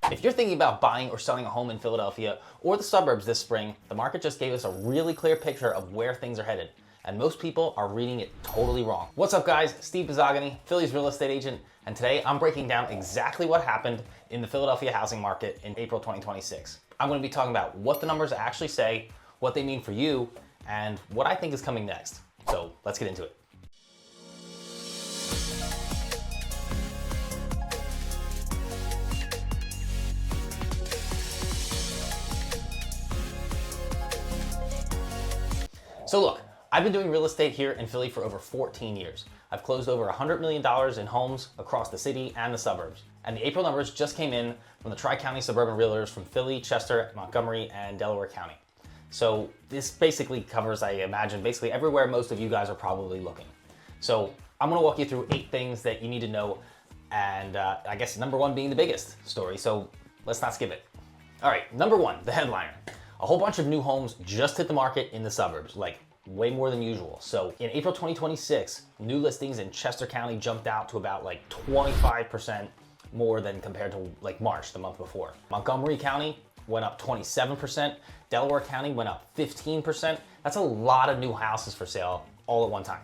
If you're thinking about buying or selling a home in Philadelphia or the suburbs this spring, the market just gave us a really clear picture of where things are headed, and most people are reading it totally wrong. What's up guys, Steve Buzogany, Philly's real estate agent, and today I'm breaking down exactly what happened in the Philadelphia housing market in April 2026. I'm going to be talking about what the numbers actually say, what they mean for you, and what I think is coming next. So let's get into it. So look, I've been doing real estate here in Philly for over 14 years. I've closed over $100 million in homes across the city and the suburbs. And the April numbers just came in from the Tri-County Suburban REALTORs from Philly, Chester, Montgomery, and Delaware County. So this basically covers, I imagine, basically everywhere most of you guys are probably looking. So I'm gonna walk you through 8 things that you need to know, and I guess number 1 being the biggest story, so let's not skip it. All right, number 1, the headliner. A whole bunch of new homes just hit the market in the suburbs, like way more than usual. So in April 2026, new listings in Chester County jumped out to about like 25% more than compared to like March, the month before. Montgomery County went up 27%. Delaware County went up 15%. That's a lot of new houses for sale all at one time.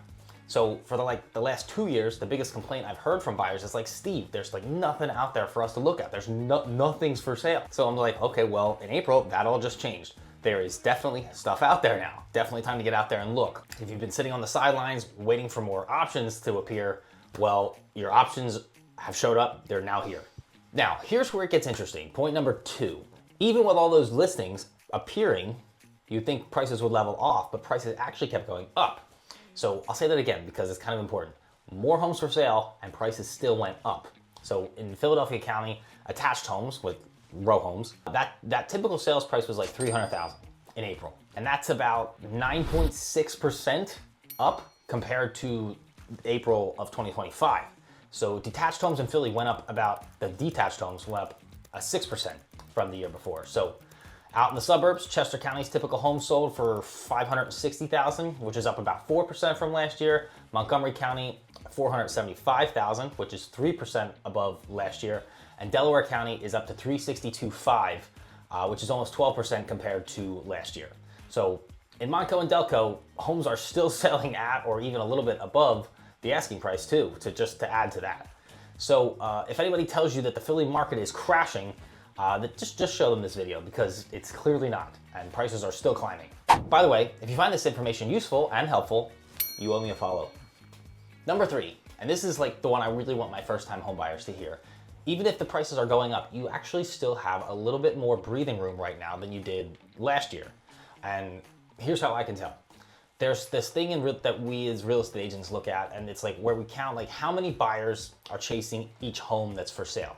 So for the last 2 years, the biggest complaint I've heard from buyers is like, Steve, there's like nothing out there for us to look at. There's nothing's for sale. So I'm like, okay, well, in April, that all just changed. There is definitely stuff out there now. Definitely time to get out there and look. If you've been sitting on the sidelines waiting for more options to appear, well, your options have showed up. They're now here. Now, here's where it gets interesting. Point number 2. Even with all those listings appearing, you'd think prices would level off, but prices actually kept going up. So I'll say that again because it's kind of important. More homes for sale and prices still went up. So in Philadelphia County, attached homes with row homes, that typical sales price was like $300,000 in April. And that's about 9.6% up compared to April of 2025. So detached homes in Philly went up the detached homes went up 6% from the year before. So out in the suburbs, Chester County's typical home sold for $560,000, which is up about 4% from last year. Montgomery County, $475,000, which is 3% above last year. And Delaware County is up to $362,500, which is almost 12% compared to last year. So in Montco and Delco, homes are still selling at or even a little bit above the asking price too, to add to that. So if anybody tells you that the Philly market is crashing, just show them this video because it's clearly not, and prices are still climbing. By the way, if you find this information useful and helpful, you owe me a follow. Number 3, and this is like the one I really want my first-time home buyers to hear. Even if the prices are going up, you actually still have a little bit more breathing room right now than you did last year. And here's how I can tell. There's this thing that we as real estate agents look at, and it's like where we count like how many buyers are chasing each home that's for sale.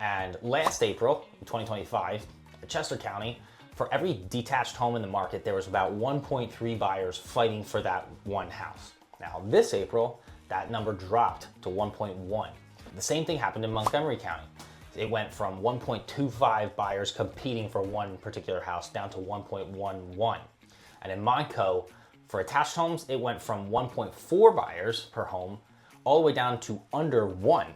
And last April, 2025, in Chester County, for every detached home in the market, there was about 1.3 buyers fighting for that one house. Now this April, that number dropped to 1.1. The same thing happened in Montgomery County. It went from 1.25 buyers competing for one particular house down to 1.11. And in Montco, for attached homes, it went from 1.4 buyers per home all the way down to under 1.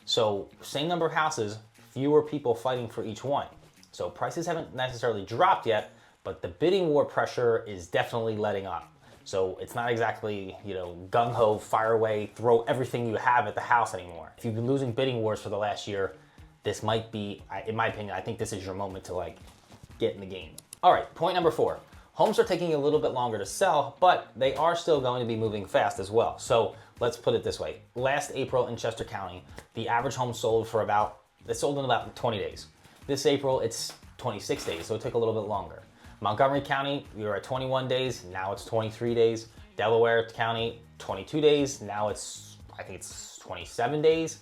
So same number of houses, fewer people fighting for each one. So prices haven't necessarily dropped yet, but the bidding war pressure is definitely letting up. So it's not exactly, gung-ho, fire away, throw everything you have at the house anymore. If you've been losing bidding wars for the last year, this might be, in my opinion, I think this is your moment to like get in the game. All right, point number 4. Homes are taking a little bit longer to sell, but they are still going to be moving fast as well. So let's put it this way. Last April in Chester County, the average home sold in about 20 days. This April, it's 26 days, so it took a little bit longer. Montgomery County, we were at 21 days, now it's 23 days. Delaware County, 22 days, now I think it's 27 days.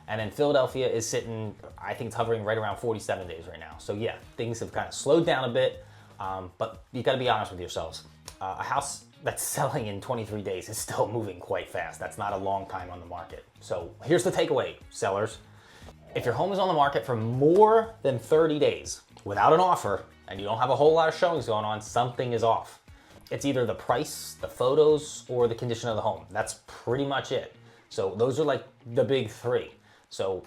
And then Philadelphia is sitting, I think it's hovering right around 47 days right now. So yeah, things have kind of slowed down a bit, but you gotta be honest with yourselves. A house that's selling in 23 days is still moving quite fast. That's not a long time on the market. So here's the takeaway, sellers. If your home is on the market for more than 30 days without an offer, and you don't have a whole lot of showings going on, something is off. It's either the price, the photos, or the condition of the home. That's pretty much it. So those are like the big 3. So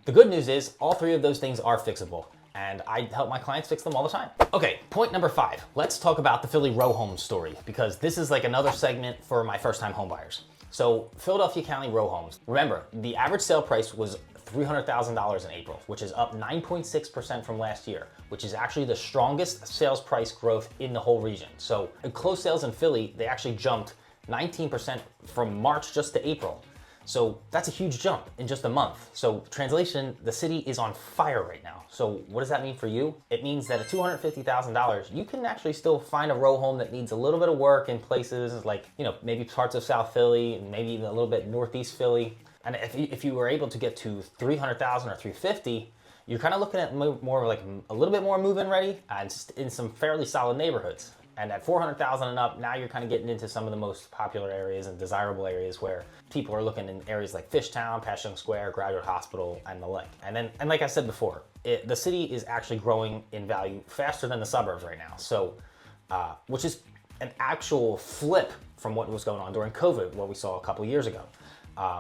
The good news is all three of those things are fixable, and I help my clients fix them all the time. Okay, point number 5. Let's talk about the Philly row home story, because this is like another segment for my first-time home buyers. So Philadelphia County row homes. Remember, the average sale price was $300,000 in April, which is up 9.6% from last year, which is actually the strongest sales price growth in the whole region. So closed sales in Philly, they actually jumped 19% from March just to April. So that's a huge jump in just a month. So translation, the city is on fire right now. So what does that mean for you? It means that at $250,000, you can actually still find a row home that needs a little bit of work in places like, maybe parts of South Philly, and maybe even a little bit Northeast Philly. And if you were able to get to $300,000 or $350,000, you're kind of looking at more like a little bit more move-in ready and in some fairly solid neighborhoods. And at $400,000 and up, now you're kind of getting into some of the most popular areas and desirable areas where people are looking in areas like Fishtown, Passyunk Square, Graduate Hospital, and the like. And like I said before, the city is actually growing in value faster than the suburbs right now. So, which is an actual flip from what was going on during COVID, what we saw a couple years ago,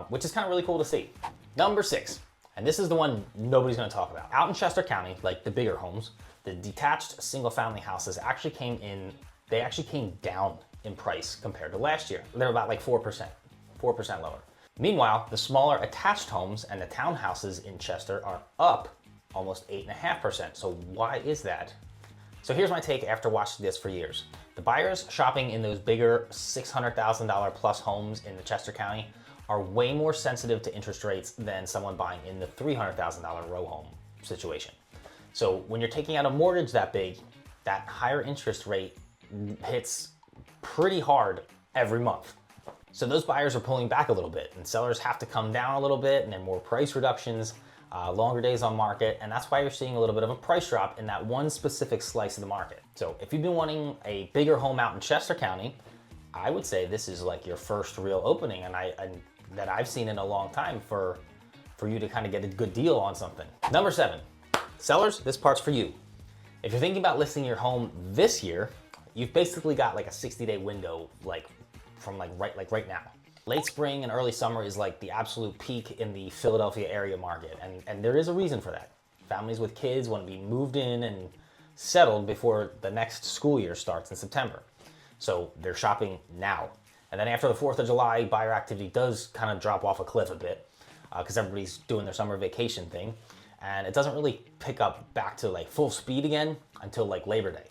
which is kind of really cool to see. Number 6, and this is the one nobody's going to talk about. Out in Chester County, like the bigger homes, the detached single-family houses actually came down in price compared to last year. They're about like 4% lower. Meanwhile, the smaller attached homes and the townhouses in Chester are up almost 8.5%. So why is that? So here's my take after watching this for years. The buyers shopping in those bigger $600,000 plus homes in the Chester County are way more sensitive to interest rates than someone buying in the $300,000 row home situation. So when you're taking out a mortgage that big, that higher interest rate hits pretty hard every month. So those buyers are pulling back a little bit, and sellers have to come down a little bit, and then more price reductions, longer days on market, and that's why you're seeing a little bit of a price drop in that one specific slice of the market. So if you've been wanting a bigger home out in Chester County, I would say this is like your first real opening, and that I've seen in a long time for you to kind of get a good deal on something. Number 7. Sellers, this part's for you. If you're thinking about listing your home this year, you've basically got like a 60-day window, from right now. Late spring and early summer is like the absolute peak in the Philadelphia area market, and there is a reason for that. Families with kids want to be moved in and settled before the next school year starts in September. So they're shopping now. And then after the 4th of July, buyer activity does kind of drop off a cliff a bit because everybody's doing their summer vacation thing. And it doesn't really pick up back to like full speed again until like Labor Day.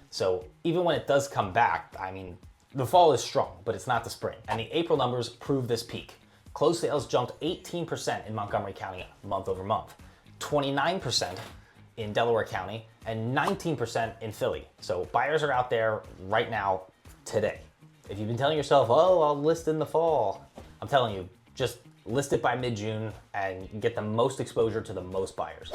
So even when it does come back, I mean, the fall is strong, but it's not the spring. And the April numbers prove this peak. Closed sales jumped 18% in Montgomery County month over month, 29% in Delaware County, and 19% in Philly. So buyers are out there right now, today. If you've been telling yourself, oh, I'll list in the fall, I'm telling you, just list it by mid-June and get the most exposure to the most buyers.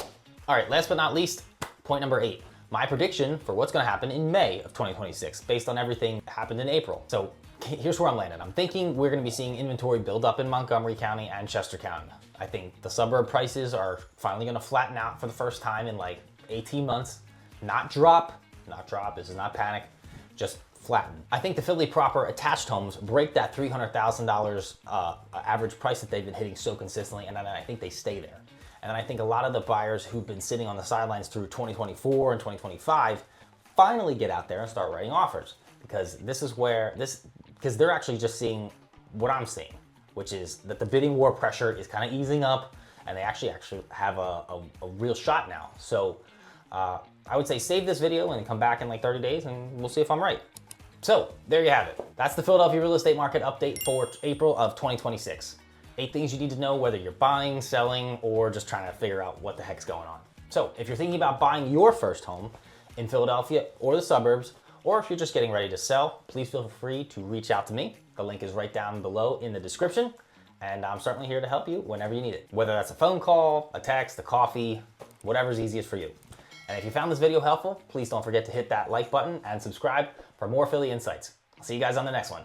All right, last but not least, point number 8. My prediction for what's gonna happen in May of 2026 based on everything that happened in April. So here's where I'm landing. I'm thinking we're gonna be seeing inventory build up in Montgomery County and Chester County. I think the suburb prices are finally gonna flatten out for the first time in like 18 months. Not drop, this is not panic, just flatten. I think the Philly proper attached homes break that $300,000 average price that they've been hitting so consistently, and then I think they stay there. And then I think a lot of the buyers who've been sitting on the sidelines through 2024 and 2025 finally get out there and start writing offers, because because they're actually just seeing what I'm seeing, which is that the bidding war pressure is kind of easing up, and they actually have a real shot now. So I would say save this video and come back in like 30 days and we'll see if I'm right. So there you have it. That's the Philadelphia real estate market update for April of 2026. 8 things you need to know whether you're buying, selling, or just trying to figure out what the heck's going on. So if you're thinking about buying your first home in Philadelphia or the suburbs, or if you're just getting ready to sell, please feel free to reach out to me. The link is right down below in the description, and I'm certainly here to help you whenever you need it. Whether that's a phone call, a text, a coffee, whatever's easiest for you. And if you found this video helpful, please don't forget to hit that like button and subscribe for more Philly insights. I'll see you guys on the next one.